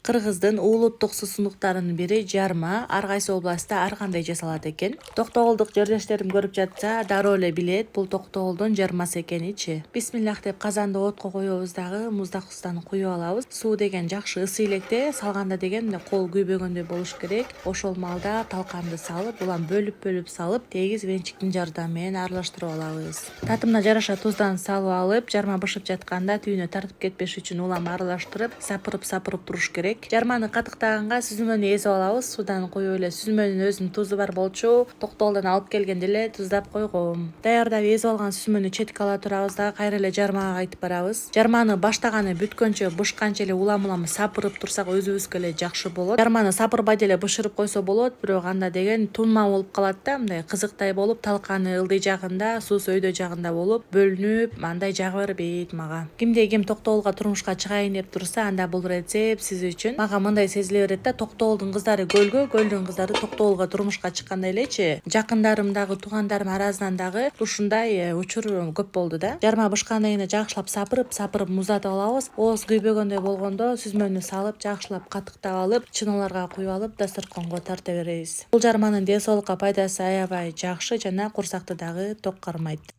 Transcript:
Кыргыздын улуттук суусундуктарынын бири жарма. Ар кайсы областта ар кандай жасалат экен. Токтогулдук жерлештерим көрүп жатса, дароо эле билет бул токтогулдун жармасы экеничи. Бисмиллах деп казанды отко коебуз дагы муздак суудан куюп алабыз. Суу деген жакшы ысы электе, салганда деген кол күйбөгөндөй болуш керек. Ошол маалда талканды салып, улам бөлүп салып, тегиз венчиктин жардамы менен аралаштырып алабыз. Татымына жараша туздан салып алып, жарма бышып жатканда түйүнө тартып кетпеш үчүн улам аралаштырып, сапырып туруш керек. Жарманы катыктаганга сүзүмөнү эзип алабыз. Суудан куюп эле сүзүмөнүн өзүнүн тузу бар болчу. Токтогулдан алып келгенде эле туздап койгом. Даярдап эзип алган сүзүмөнү четке ала турабыз да кайра эле жармага кайтып барабыз. Жарманы баштаганы бүткөнчө бышканча эле улам сапырып турсак өзүбүзгө эле жакшы болот. Жарманы сапырбай деле бышырып койсо болот, бирок анда деген тунма болуп калат да, мындай кызыктай болуп, талканы ылдый жагында, суусу өйдө жагында болуп, бөлүнүп, андай жагы бербейт мага. Кимде ким токтогулга турмушка чыгайын деп турса, анда бул рецепт сиз үчүн. Мага мындай сезиле берет да, токтогулдун кыздары көлгө, көлдүн кыздары токтогулга турмушка чыккандай элечи. Жакындарым дагы, туугандарым арасынан дагы ушундай учур көп болду да. Жарма бышкандан кийин жакшылап сапырып муздатып алабыз. Ооз күйбөгөндөй болгондо сүзмөнү салып, жакшылап катыктап алып, чыналарга куюп алып, дасторконго тарта беребиз. Бул жарманын ден соолукка пайдасы аябай жакшы жана курсакты дагы ток кармайт.